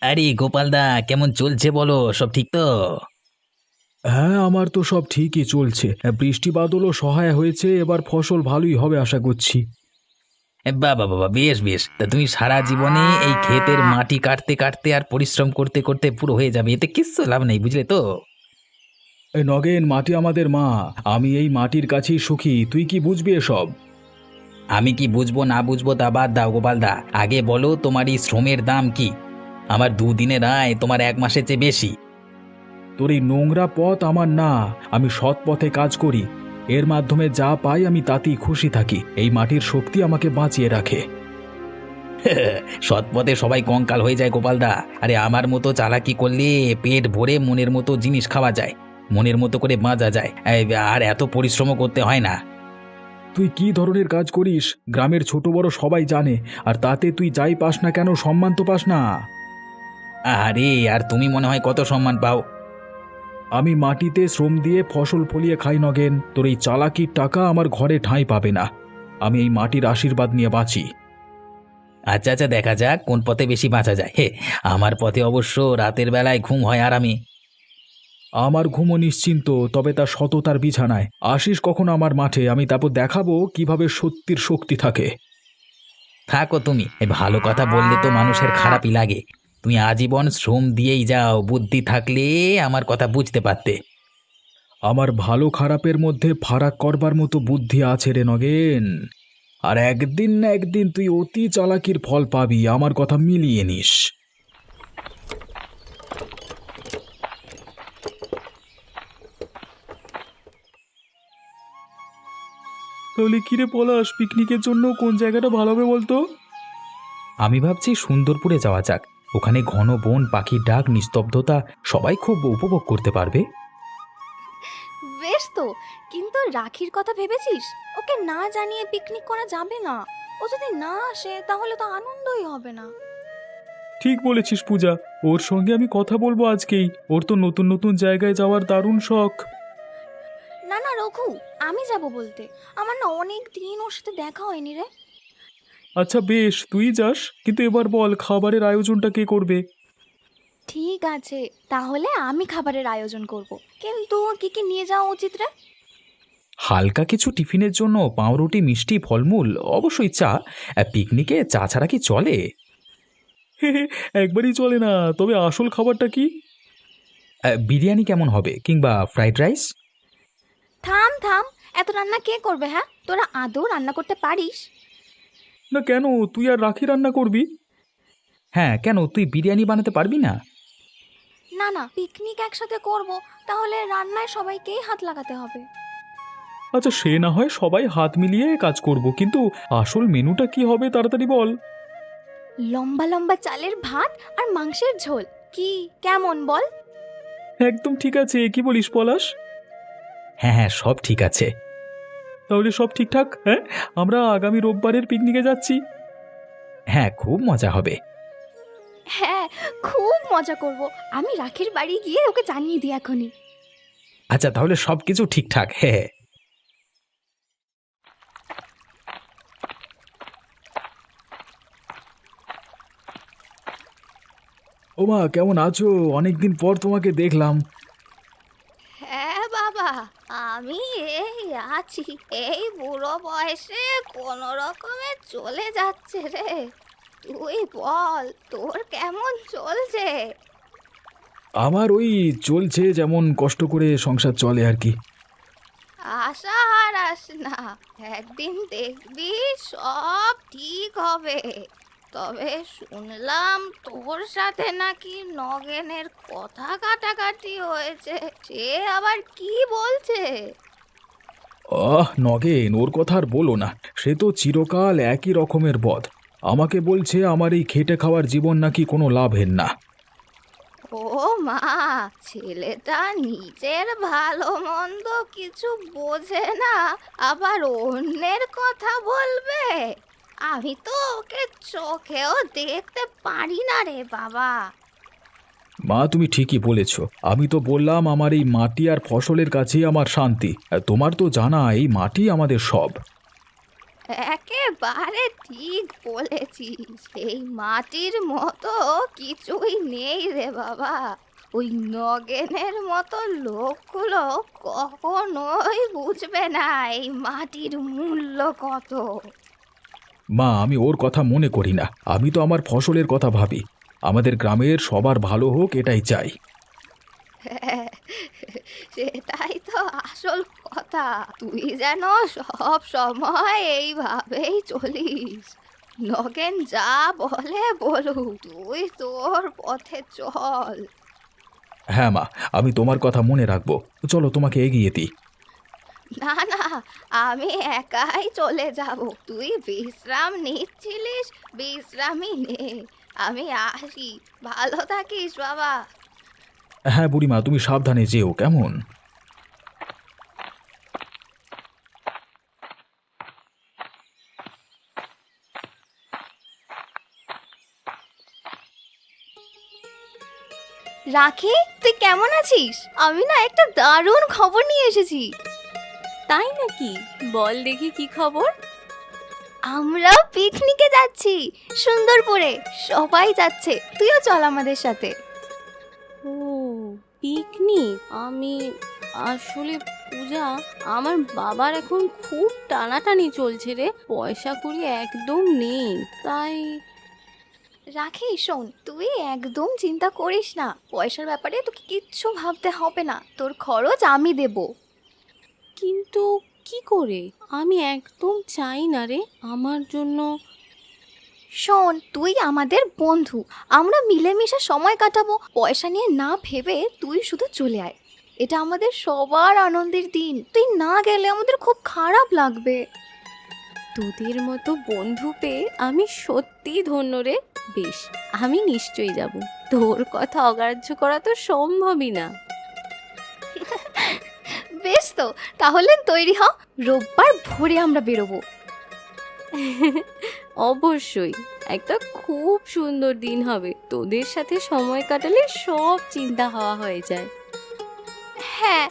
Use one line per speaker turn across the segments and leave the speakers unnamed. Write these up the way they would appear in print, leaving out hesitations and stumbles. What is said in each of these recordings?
আরে গোপালদা, কেমন চলছে বলো? সব ঠিক তো?
হ্যাঁ, আমার তো সব ঠিকই চলছে। বৃষ্টি বাদলও সহায় হয়েছে, এবার ফসল ভালোই হবে আশা করছি।
বাবা বাবা, বেশ বেশ। তা তুমি সারা জীবনে এই ক্ষেতের মাটি কাটতে কাটতে আর পরিশ্রম করতে করতে পুরো হয়ে যাবে, এতে কিচ্ছু লাভ নেই, বুঝলে তো?
এ নগেন, মাটি আমাদের মা। আমি এই মাটির কাছেই সুখী, তুই কি বুঝবি এসব?
আমি কি বুঝবো না বুঝবো তা বাদ দাও গোপালদা, আগে বলো তোমার এই শ্রমের দাম কি? আমার দুদিনের আয় তোমার এক মাসের চেয়ে বেশি।
তোর এই নোংরা পথ আমার না। আমি সৎ পথে কাজ করি, এর মাধ্যমে যা পাই আমি তাতেই খুশি থাকি। এই মাটির শক্তি আমাকে বাঁচিয়ে রাখে।
সৎ পথে সবাই কঙ্কাল হয়ে যায় গোপালদা। আরে আমার মতো চালাকি করলে পেট ভরে মনের মতো জিনিস খাওয়া যায়, মনের মতো করে বাঁচা যায়, আর এত পরিশ্রমও করতে হয় না।
তুই কি ধরনের কাজ করিস গ্রামের ছোট বড় সবাই জানে, আর তাতে তুই যাই পাস না কেন সম্মান তো পাস না।
আরে আর তুমি মনে হয় কত সম্মান পাও।
আমি মাটিতে শ্রম দিয়ে ফসল ফলিয়ে খাই নগেন, তোর এই চালাকির টাকা আমার ঘরে ঠাঁই পাবে না। আমি এই মাটির আশীর্বাদ নিয়ে বাঁচি।
আচ্ছা আচ্ছা, দেখা যাক কোন পথে বেশি বাঁচা যায়। আমার পথে অবশ্য রাতের বেলায় ঘুম হয় আরামে।
আমার ঘুমও নিশ্চিন্ত, তবে তার সততার বিছানায়। আসিস কখন আমার মাঠে, আমি তারপর দেখাবো কিভাবে সত্যির শক্তি থাকে।
থাকো তুমি, এই ভালো কথা বললে তো মানুষের খারাপই লাগে। তুমি আজীবন শ্রম দিয়েই যাও, বুদ্ধি থাকলে আমার কথা বুঝতে পারতে।
আমার ভালো খারাপের মধ্যে ফারাক করবার মতো বুদ্ধি আছে রে নগেন। আর একদিন না একদিন তুই অতি চালাকির ফল পাবি, আমার কথা মিলিয়ে নিস। তাহলে কিরে পলাশ, পিকনিকের জন্য কোন জায়গাটা ভালো হবে বলতো?
আমি ভাবছি সুন্দরপুরে যাওয়া যাক। ওখানে ঘন বন, পাখির ডাক, নিস্তব্ধতা, সবাই খুব উপভোগ করতে পারবে।
বেশ তো, কিন্তু রাখির কথা ভেবেছিস? ওকে না জানিয়ে পিকনিক করা যাবে না। ও যদি না আসে তাহলে তো আনন্দই হবে না।
ঠিক বলেছিস পূজা, ওর সঙ্গে আমি কথা বলবো আজকেই। ওর তো নতুন নতুন জায়গায় যাওয়ার দারুণ শখ।
না না রঘু, আমি যাব বলতে। আমার না অনেক দিন ওর সাথে দেখা হয়নি রে।
আচ্ছা বেশ, তুই যাস, কিন্তু এবার বল খাবারের আয়োজনটা কে করবে?
ঠিক আছে, তাহলে আমি খাবারের আয়োজন করব। কিন্তু কি কি নিয়ে যাওয়া উচিত রে?
হালকা কিছু টিফিনের জন্য পাউরুটি, মিষ্টি, ফলমূল, অবশ্যই চা। পিকনিকে চা ছাড়া কি চলে?
একবারই চলে না, তবে আসল খাবারটা কি?
বিরিয়ানি কেমন হবে, কিংবা ফ্রাইড রাইস?
থাম থাম, এত রান্না কে করবে? হ্যাঁ, তোরা আদৌ রান্না করতে পারিস?
না কেন, তুই আর রাখি রান্না করবি?
হ্যাঁ, কেন তুই বিরিয়ানি বানাতে পারবি না?
না না, পিকনিক একসাথে করব, তাহলে রান্নায় সবাইকেই হাত লাগাতে হবে।
আচ্ছা সে না হয় সবাই হাত মিলিয়ে কাজ করব, কিন্তু আসল মেনুটা কি হবে তাড়াতাড়ি বল।
লম্বা লম্বা চালের ভাত আর মাংসের ঝোল, কি কেমন বল?
একদম ঠিক আছে, কি বলিস পলাশ?
হ্যাঁ হ্যাঁ, সব ঠিক আছে।
তাহলে সব ঠিকঠাক। হ্যাঁ, আমরা আগামী রোববারের পিকনিকে যাচ্ছি।
হ্যাঁ, খুব মজা হবে।
হ্যাঁ, খুব মজা করব। আমি রাখির বাড়ি গিয়ে ওকে জানিয়ে দিই এখনই।
আচ্ছা, তাহলে সব কিছু ঠিকঠাক। হ্যাঁ।
ওমা, কেমন আছো? অনেকদিন পর তোমাকে দেখলাম।
হ্যাঁ বাবা, আমি এই আছি। এই বুড়ো বয়সে কোনো রকমে চলে যাচ্ছে রে। তুই বল, তোর কেমন চলছে?
আমার ওই চলছে, যেমন কষ্ট করে সংসার চলে আর কি।
আশা হারাস না, একদিন দেখবি সব ঠিক হবে। তবে শুনলাম তোর সাথে নাকি নগেনের কথা কাটাকাটি হয়েছে। সে আবার কি বলছে?
নগেন, ওর কথা আর বলো না। সে তো চিরকাল একই রকমের বদ। আমাকে বলছে আমার এই খেটে খাওয়ার জীবন নাকি কোনো লাভের না।
ও মা, ছেলেটা নিজের ভালো মন্দ কিছু বোঝে না, আবার অন্যের কথা বলবে? আমি তো ওকে চোখেও দেখতে পারি না রে বাবা।
মা, তুমি ঠিকই বলেছ। আমি তো বললাম আমার এই মাটি আর ফসলের কাছেই আমার শান্তি। তোমার তো জানা, এই মাটি আমাদের সব।
একেবারে ঠিক বলেছিস, এই মাটির মতো কিছুই নেই রে বাবা। ওই নগেনের মতো লোকগুলো কখনোই বুঝবে না এই মাটির মূল্য কত।
মা, আমি ওর কথা মনে করি না, আমি তো আমার ফসলের কথা ভাবি। আমাদের গ্রামের সবার ভালো হোক, এটাই চাই।
সেটাই তো আসল কথা। তুই যেন সব সময় এইভাবেই চলিস। নগেন যা বলে বলুক, তুই তোর পথে চল।
হ্যাঁ মা, আমি তোমার কথা মনে রাখবো। চলো তোমাকে এগিয়ে দিই।
না না, আমি একাই চলে যাব। তুই বিশ্রাম নিচ্ছিলিস, বিশ্রামই নে। আমি আসি, ভালো থাকিস বাবা।
হ্যাঁ বুড়িমা, তুমি সাবধানে যেও কেমন।
রাখি, তুই কেমন আছিস? আমি না একটা দারুণ খবর নিয়ে এসেছি।
তাই নাকি? বল দেখি কি খবর।
আমরা পিকনিকে যাচ্ছি সুন্দরপুরে। সবাই যাচ্ছে, তুইও চল আমাদের সাথে।
ও, পিকনিক? আমি আসলে পূজা, আমার বাবার এখন খুব টানাটানি চলছে রে, পয়সা কড়ি একদম নেই, তাই।
রাখি শোন, তুই একদম চিন্তা করিস না। পয়সার ব্যাপারে তোকে কিচ্ছু ভাবতে হবে না, তোর খরচ আমি দেব।
কিন্তু কি করে? আমি একদম চাই না রে আমার জন্য।
শোন, তুই আমাদের বন্ধু, আমরা মিলেমিশে সময় কাটাবো। পয়সা নিয়ে না ভেবে তুই শুধু চলে আয়। এটা আমাদের সবার আনন্দের দিন, তুই না গেলে আমাদের খুব খারাপ লাগবে।
তোদের মতো বন্ধু পেয়ে আমি সত্যি ধন্য রে। বেশ, আমি নিশ্চয়ই যাব। তোর কথা অগ্রাহ্য করা তো সম্ভবই না।
বেশ তো, তাহলে তৈরি হ, রোববার ভোরে আমরা বেরোবো।
অবশ্যই, একটা খুব সুন্দর দিন হবে। তোদের সাথে সময় কাটালে সব চিন্তা হাওয়া হয়ে যায়।
হ্যাঁ,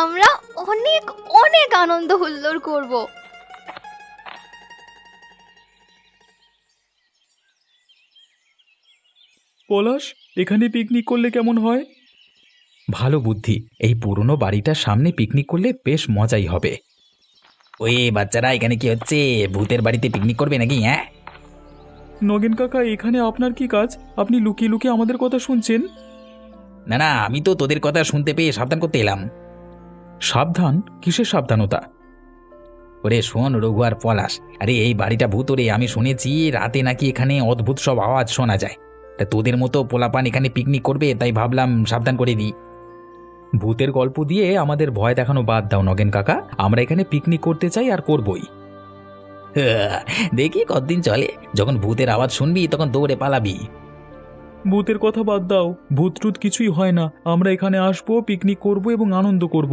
আমরা অনেক অনেক আনন্দ হুল্লোড় করব।
পলাশ, এখানে পিকনিক করলে কেমন হয়? ভালো বুদ্ধি। এই পুরনো বাড়িটার সামনে পিকনিক করলে বেশ মজাই হবে।
ওই বাচ্চারা, এখানে কি হচ্ছে? ভূতের বাড়িতে পিকনিক করবে নাকি? হ্যাঁ,
নগেন কাকা, এখানে আপনার কি কাজ? আপনি লুকিয়ে লুকিয়ে আমাদের কথা শুনছেন?
না না, আমি তো তোদের কথা শুনতে পেয়ে সাবধান করতে এলাম।
সাবধান? কিসের সাবধানতা?
ওরে শোন রঘু আর পলাশ, আরে এই বাড়িটা ভূত রে। আমি শুনেছি রাতে নাকি এখানে অদ্ভুত সব আওয়াজ শোনা যায়। তা তোদের মতো পোলাপান এখানে পিকনিক করবে, তাই ভাবলাম সাবধান করে দিই।
ভূতের গল্প দিয়ে আমাদের ভয় দেখানো বাদ দাও নগেন কাকা। আমরা এখানে পিকনিক করতে চাই আর করবই।
দেখি কতদিন চলে। যখন ভূতের আওয়াজ শুনবি তখন দৌড়ে পালাবি।
ভূতের কথা বাদ দাও, ভূত টুত কিছুই হয় না। আমরা এখানে আসবো, পিকনিক করব এবং আনন্দ করব।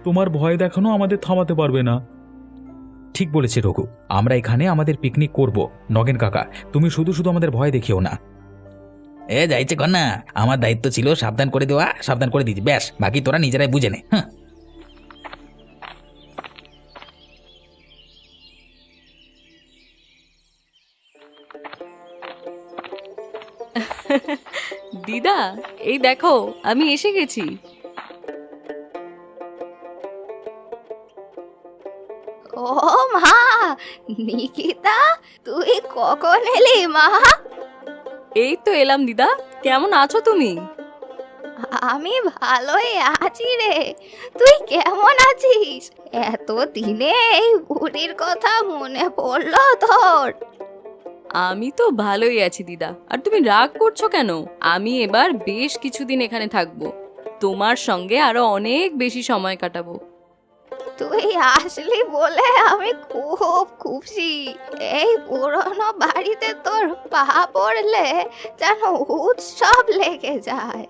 তোমার ভয় দেখানো আমাদের থামাতে পারবে না। ঠিক বলেছে রঘু, আমরা এখানে আমাদের পিকনিক করব। নগেন কাকা, তুমি শুধু শুধু আমাদের ভয় দেখিও না।
যাইছে কর না, আমার দায়িত্ব ছিল সাবধান করে দেওয়া, সাবধান করে দিচ্ছি, ব্যাস, বাকি তোরা নিজেরাই বুঝে নে। হ্যাঁ,
দিদা, এই দেখো আমি এসে গেছি।
ও মা, নিকিতা, তুই কখন এলি মা?
এই তো এলাম দিদা, কেমন আছো তুমি?
আমি ভালোই আছি রে, তুই কেমন আছিস? এত দিনে এই বুড়ির কথা মনে পড়লো তোর?
আমি তো ভালোই আছি দিদা, আর তুমি রাগ করছো কেন? আমি এবার বেশ কিছুদিন এখানে থাকবো, তোমার সঙ্গে আরো অনেক বেশি সময় কাটাবো।
তুই আসলি বলে আমি খুব খুশি। এই পুরনো বাড়িতে তোর পা পড়লে যেন উৎসব লেগে যায়।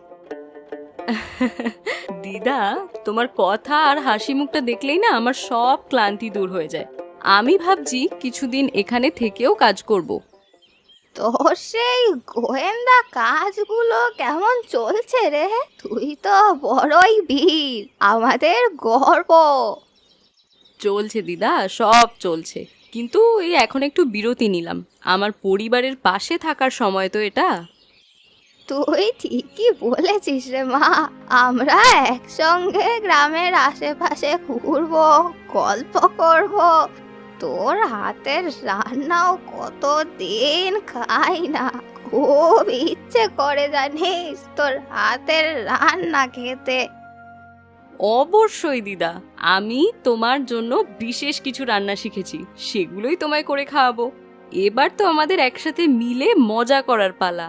দিদা, তোমার কথা আর হাসি মুখটা দেখলেই না আমার সব ক্লান্তি দূর হয়ে যায়। আমি ভাবছি কিছুদিন এখানে থেকেও কাজ করব।
তোর সেই গোয়েন্দা কাজগুলো কেমন চলছে রে? তুই তো বড়ই বীর, আমাদের গর্ব।
চলছে দিদা, সব চলছে, কিন্তু এই এখন একটু বিরতি নিলাম। আমার পরিবারের পাশে থাকার সময় তো এটা।
তুই ঠিকই বলেছিস রে মা। আমরা একসঙ্গে গ্রামের আশেপাশে ঘুরবো, গল্প করব। তোর হাতের রান্নাও কতদিন খাই না, খুব ইচ্ছে করে জানিস তোর হাতের রান্না খেতে।
অবশ্যই দিদা, আমি তোমার জন্য বিশেষ কিছু রান্না শিখেছি, সেগুলোই তোমায় করে খাওয়াবো। এবার তো আমাদের একসাথে মিলে মজা করার পালা।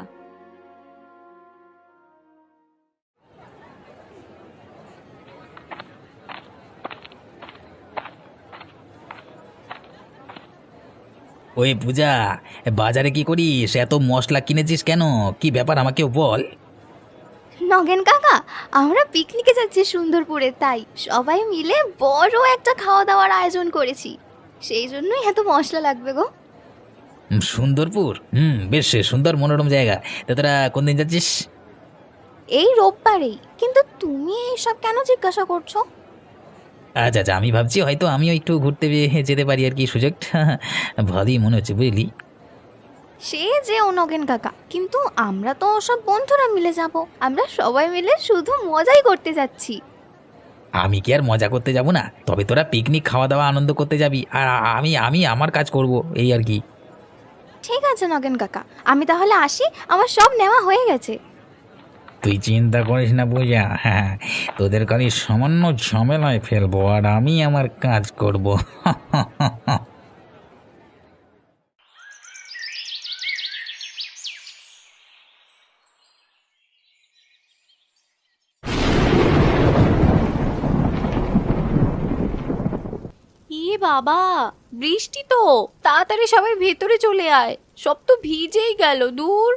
ওই পূজা, বাজারে কি করিস? এত মশলা কিনেছিস কেন? কি ব্যাপার আমাকেও বল।
নগেন কাকা, আমরা পিকনিকে যাচ্ছি সুন্দরপুরে, তাই সবাই মিলে বড় একটা খাওয়া দাওয়ার আয়োজন করেছি। সেই জন্যই এত মশলা লাগবে গো।
সুন্দরপুর? বেশ সুন্দর মনোরম জায়গা। তা তোরা কোন দিন যাচ্ছিস?
এই রোববারেই। কিন্তু তুমি এইসব কেন জিজ্ঞাসা করছো?
আচ্ছা আচ্ছা, আমি ভাবছি হয়তো আমিও একটু ঘুরতে যেতে পারি আর কি, সুযোগটা ভালোই মনে হচ্ছে, বুঝলি।
সে যে নগেন কাকা, কিন্তু আমরা তো সব বন্ধুরা মিলে যাব। আমরা সবাই মিলে শুধু মজাই করতে যাচ্ছি।
আমি কি আর মজা করতে যাব না? তবে তোরা পিকনিক খাওয়া দাওয়া আনন্দ করতে যাবি, আর আমি আমি আমার কাজ করব, এই আর কি।
ঠিক আছে নগেন কাকা, আমি তাহলে আসি, আমার সব নেওয়া হয়ে গেছে।
তুই চিন্তা করিস না পূজা, হ্যাঁ, তোদের খালি সামান্য ঝামেলায় ফেলবো আর আমি আমার কাজ করব।
বাবা, বৃষ্টি তো! তাড়াতাড়ি সবাই ভেতরে চলে আয়, সব তো ভিজেই গেল। দূর।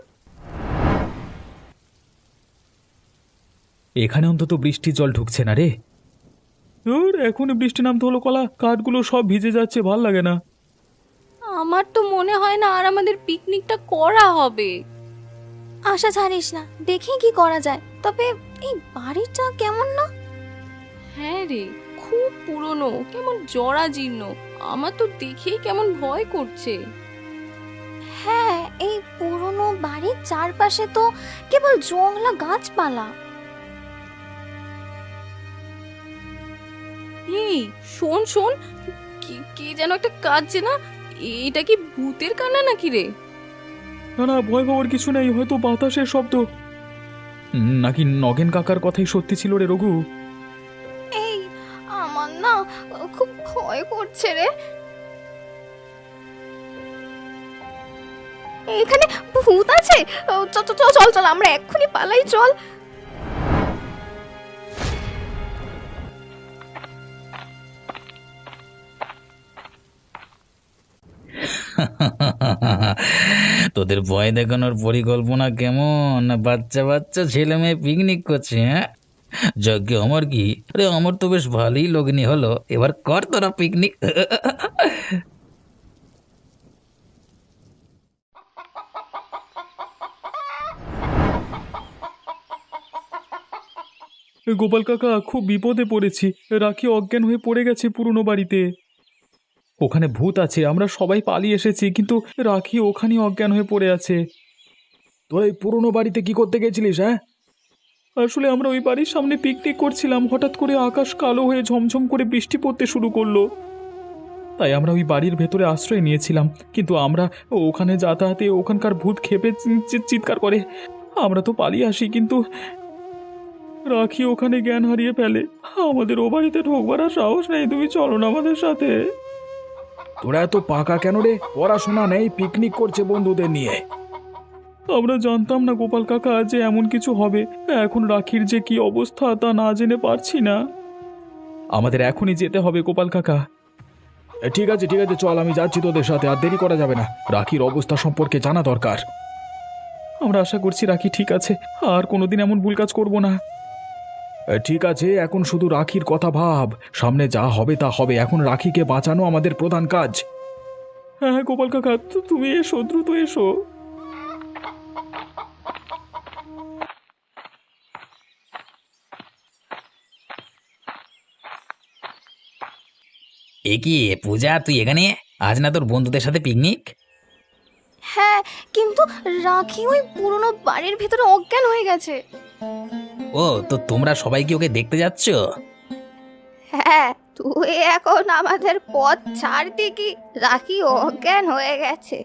এখানে অন্তত বৃষ্টির জল ঢুকছে না রে। ধুর, এখনই বৃষ্টি নামতে হলো কলা, কাঠগুলো সব ভিজে যাচ্ছে, ভাল লাগে না।
আমার তো মনে হয় না আর আমাদের পিকনিকটা করা হবে।
আশা ছাড়িস না, দেখি কি করা যায়। তবে এই বাড়িটা কেমন না?
হ্যাঁ রে, খুব পুরনো, কেমন জরাজীর্ণ। আমার তো দেখেই কেমন ভয় করছে।
হ্যাঁ, এই পুরনো বাড়ির চারপাশে তো কেবল জংলা গাছপালা।
এই শোন শোন, কে যেন একটা কাঁদছে না? এটা কি ভূতের কান্না নাকি রে?
না না, ভয় পাওয়ার কিছু নেই, হয়তো বাতাসের শব্দ। নাকি নগেন কাকার কথাই সত্যি ছিল রে রঘু?
এই আমার না খুব ভয় করছে রে। এখানে ভূত আছে? চল চল চল চল, আমরা এক্ষুনি পালাই, চল।
তোদের ভয় দেখানোর পরিকল্পনা কেমন? বাচ্চা বাচ্চা ছেলে মেয়ে পিকনিক করছে, হ্যাঁ? যজ্ঞ আমার কি? আরে আমার তো বেশ ভালোই লগ্নি হলো, এবার কর তোরা পিকনিক।
গোপাল কাকা, খুব বিপদে পড়েছি। রাখি অজ্ঞান হয়ে পড়ে গেছে পুরনো বাড়িতে। ওখানে ভূত আছে, আমরা সবাই পালিয়ে এসেছি, কিন্তু রাখি ওখানেই অজ্ঞান হয়ে পড়ে আছে। তোর এই পুরনো বাড়িতে কি করতে গেছিলিস? হ্যাঁ, আসলে আমরা ওই বাড়ির সামনে পিকনিক করছিলাম, হঠাৎ করে আকাশ কালো হয়ে ঝমঝম করে বৃষ্টি পড়তে শুরু করলো। তাই আমরা ওই বাড়ির ভেতরে আশ্রয় নিয়েছিলাম, কিন্তু আমরা ওখানে যাতায়াতে ওখানকার ভূত খেপে চিৎকার করে। আমরা তো পালিয়ে আসি, কিন্তু রাখি ওখানে জ্ঞান হারিয়ে ফেলে। আমাদের ও বাড়িতে ঢোকবার আর সাহস নেই। তুমি চলো না আমাদের সাথে।
তোরা এত পাকা কেন রে? পড়াশোনা নেই, পিকনিক করছে বন্ধুদের নিয়ে।
আমরা জানতাম না গোপাল কাকা যে এমন কিছু হবে। এখন রাখির যে কি অবস্থা তা না জেনে পারছি না। আমাদের এখনই যেতে হবে গোপাল কাকা।
ঠিক আছে ঠিক আছে, চল, আমি যাচ্ছি তোদের সাথে। আর দেরি করা যাবে না, রাখির অবস্থা সম্পর্কে জানা দরকার।
আমরা আশা করছি রাখি ঠিক আছে, আর কোনোদিন এমন ভুল কাজ করব না।
ঠিক আছে, এখন শুধু রাখির কথা ভাব। সামনে যা হবে তা হবে, এখন রাখিকে বাঁচানো আমাদের প্রধান কাজ।
হ্যাঁ হ্যাঁ গোপাল কাকা, তুমি এসো, দ্রুত এসো।
এ কি পূজা, তুই এখানে? আজ না তোর বন্ধুদের সাথে পিকনিক?
হ্যাঁ, কিন্তু রাখি ওই পুরনো বাড়ির ভেতরে অজ্ঞান হয়ে গেছে।
ও, তো তোমরা সবাই কি ওকে দেখতে যাচ্ছ?
হ্যাঁ, তুই এখন আমাদের পথ ছাড়তি কি? রাখি অজ্ঞান হয়ে গেছে,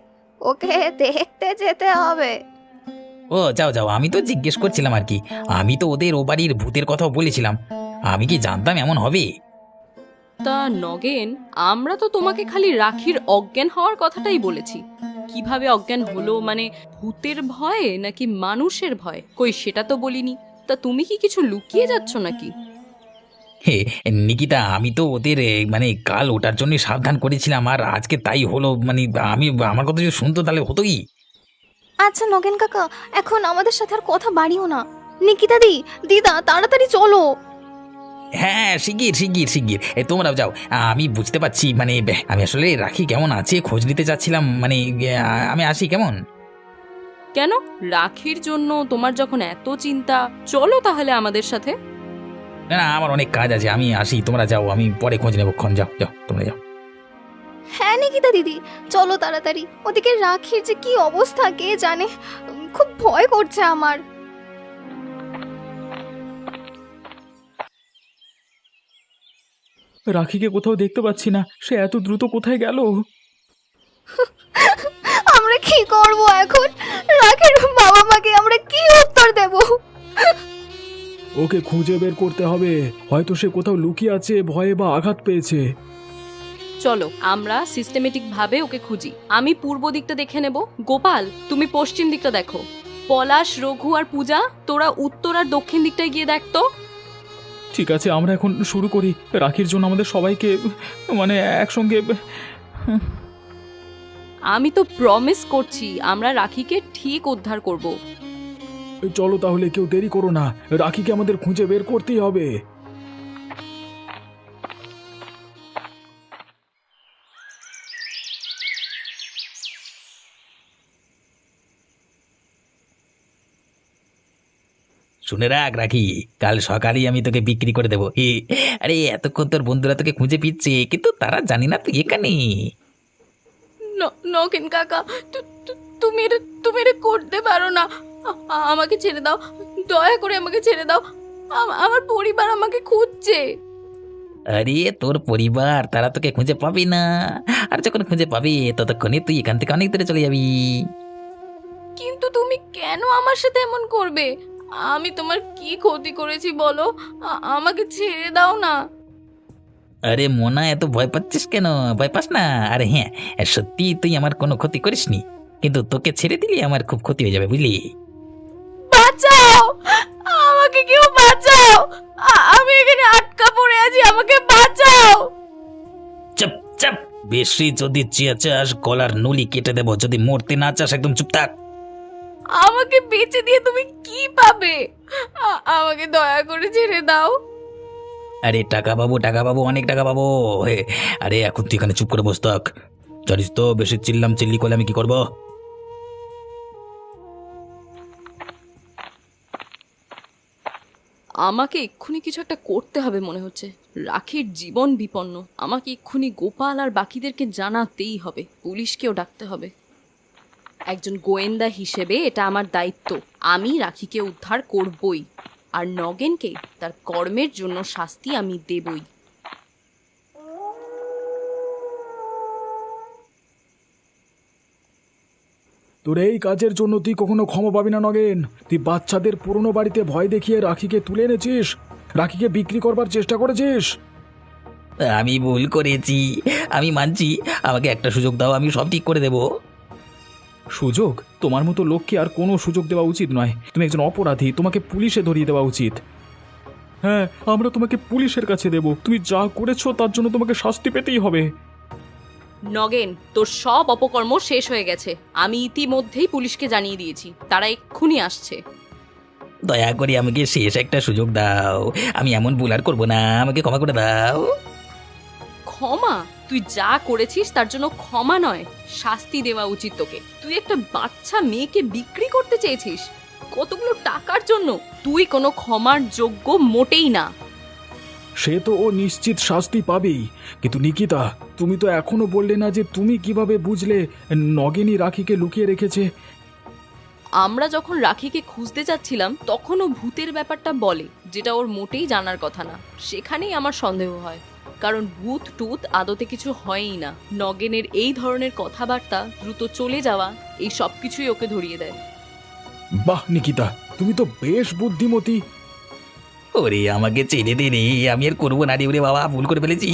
ওকে দেখতে যেতে হবে।
ও যাও যাও, আমি তো জিজ্ঞেস করছিলাম আর কি। আমি তো ওদের ও বাড়ির ভূতের কথাও বলেছিলাম, আমি কি জানতাম এমন হবে।
তা নগেন, আমরা তো তোমাকে খালি রাখির অজ্ঞান হওয়ার কথাটাই বলেছি। কিভাবে অজ্ঞান হলো, মানে ভূতের ভয়ে নাকি মানুষের ভয়, কই সেটা তো বলিনি। তা তুমি কি কিছু লুকিয়ে যাচ্ছ নাকি?
হে নিকিতা, আমি তো ওদের মানে কাল ওটার জন্য সাবধান করেছিলাম, আর আজকে তাই হলো। মানে আমি আমার কথা যদি শুনতো তাহলে হতোই।
আচ্ছা নগেন কাকা, এখন আমাদের সাথে আর কথা বাড়িও না। নিকিতা দিদা তাড়াতাড়ি চলো।
হ্যাঁ, শিগগির শিগগির শিগগির তোমরাও যাও। আমি বুঝতে পারছি, মানে আমি আসলে রাখি কেমন আছে খোঁজ নিতে চাচ্ছিলাম। মানে আমি আসি কেমন।
কেন, রাখির জন্য তোমার যখন এত চিন্তা, চলো তাহলে আমাদের সাথে।
না না, আমার অনেক কাজ আছে, আমি আসি, তোমরা যাও, আমি পরে খোঁজ নেবো। যাও যাও, তোমরা যাও।
হ্যাঁ নিকিতা দিদি, চলো তাড়াতাড়ি। ওদিকে রাখির যে কি অবস্থা কে জানে, খুব ভয় করছে আমার।
রাখিকে কোথাও দেখতে পাচ্ছি না, সে এত দ্রুত কোথায় গেল?
আমরা কি করব এখন? রাখির বাবা মাকে আমরা কি উত্তর দেব?
ওকে খুঁজে বের করতে হবে, হয়তো সে কোথাও লুকিয়ে আছে, ভয়ে বা আঘাত পেয়েছে।
চলো আমরা সিস্টেমেটিক ভাবে ওকে খুঁজি। আমি পূর্ব দিকটা দেখে নেব, গোপাল তুমি পশ্চিম দিকটা দেখো, পলাশ, রঘু আর পূজা তোরা উত্তর আর দক্ষিণ দিকটায় গিয়ে দেখতো।
ঠিক আছে, আমরা এখন শুরু করি। রাখির জন্য আমাদের সবাইকে মানে একসঙ্গে।
আমি তো প্রমিস করছি আমরা রাখিকে ঠিক উদ্ধার করব।
চলো তাহলে, কেউ দেরি করো না, রাখিকে আমাদের খুঁজে বের করতেই হবে।
শুনে রাখ রাখি, কাল সকালেই আমি তোকে বিক্রি করে দেবো। আরে এতক্ষণ তোর বন্ধুরা তোকে খুঁজে পিচ্ছে, কিন্তু তারা জানি না তুই এখানে।
নগেন কাকা, তুমি এটা করতে পারো না। আমাকে ছেড়ে দাও, দয়া করে আমাকে ছেড়ে দাও। আমার পরিবার আমাকে খুঁজছে।
আরে তোর পরিবার তারা তোকে খুঁজে পাবে না, আর যখন খুঁজে পাবে ততক্ষণে তুই এখান থেকে অনেক দূরে চলে যাবি।
কিন্তু তুমি কেন আমার সাথে এমন করবে? আমি তোমার কি ক্ষতি করেছি বলো? আমাকে ছেড়ে দাও না।
আরে মোনা, এত ভয় পাচ্ছিস কেন? ভয় পাস না। আরে হ্যাঁ, সত্যি তুই আমার কোনো ক্ষতি করিসনি, কিন্তু তোকে ছেড়ে দিলে আমার খুব ক্ষতি হয়ে যাবে, বুঝলি?
বাঁচাও, আমাকে কেউ বাঁচাও। আমি এখানে আটকা পড়ে আছি, আমাকে বাঁচাও।
চুপ চুপ, বেশি যদি চেঁচাস গলার নলি কেটে দেবো। যদি মরতে না চাস একদম চুপ থাক।
আমাকে বেঁচে দিয়ে তুমি কি পাবে? আমাকে দয়া করে ছেড়ে দাও।
আরে টাকা পাবো, টাকা পাবো, অনেক টাকা পাবো। আরে এখন তুই এখানে চুপ করে বস থাক। জানিস তো বেশি চিল্লাম চিল্লি করলে আমি কি করবো।
আমাকে এক্ষুনি কিছু একটা করতে হবে মনে হচ্ছে। রাখির জীবন বিপন্ন, আমাকে এক্ষুনি গোপাল আর বাকিদেরকে জানাতেই হবে, পুলিশকেও ডাকতে হবে। একজন গোয়েন্দা হিসেবে এটা আমার দায়িত্ব। আমি রাখিকে উদ্ধার করবই, আর নগেনকে তার কর্মের জন্য শাস্তি আমি দেবই।
তোর এই কাজের জন্য তুই কখনো ক্ষমা পাবি না নগেন। তুই বাচ্চাদের পুরনো বাড়িতে ভয় দেখিয়ে রাখিকে তুলে এনেছিস, রাখিকে বিক্রি করবার চেষ্টা করেছিস।
আমি ভুল করেছি, আমি মানছি। আমাকে একটা সুযোগ দাও, আমি সব ঠিক করে দেবো।
সুযোগ? তোমার মতো লোককে আর কোনো সুযোগ দেওয়া উচিত নয়। তুমি একজন অপরাধী, তোমাকে পুলিশে ধরিয়ে দেওয়া উচিত। হ্যাঁ, আমরা তোমাকে পুলিশের কাছে দেব। তুমি যা করেছো তার জন্য তোমাকে শাস্তি পেতেই হবে।
নগেন, তোর সব অপকর্ম শেষ হয়ে গেছে। আমি ইতিমধ্যেই পুলিশকে জানিয়ে দিয়েছি, তারা এক্ষুনি আসছে।
দয়া করে আমাকে শেষ একটা সুযোগ দাও, আমি এমন ভুল আর করবো না, আমাকে ক্ষমা করে দাও।
ক্ষমা? তুই যা করেছিস তার জন্য ক্ষমা নয়, শাস্তি দেওয়া উচিত তোকে। তুই একটা বাচ্চা মেয়েকে বিক্রি করতে চেয়েছিস কতগুলো টাকার জন্য। তুই কোনো ক্ষমার যোগ্য মোটেই না।
সে তো ও নিশ্চিত শাস্তি পাবেই। কিন্তু নিকিতা, তুমি তো এখনো বললে না যে তুমি কিভাবে বুঝলে নগেনই রাখিকে লুকিয়ে রেখেছে।
আমরা যখন রাখিকে খুঁজতে যাচ্ছিলাম তখন ও ভূতের ব্যাপারটা বলে, যেটা ওর মোটেই জানার কথা না। সেখানেই আমার সন্দেহ হয়, কারণ ভূত টুত আদতে কিছু হয়ই না। নগেনের এই ধরনের কথাবার্তা, দ্রুত চলে যাওয়া, এই সব কিছুই ওকে ধরিয়ে দেয়।
বাহ নিকিতা, তুমি তো বেশ বুদ্ধিমতী।
ওরে আমাকে ছেড়ে দে রে, আমি আর করবো না রে, ওরে বাবা ভুল করে ফেলেছি।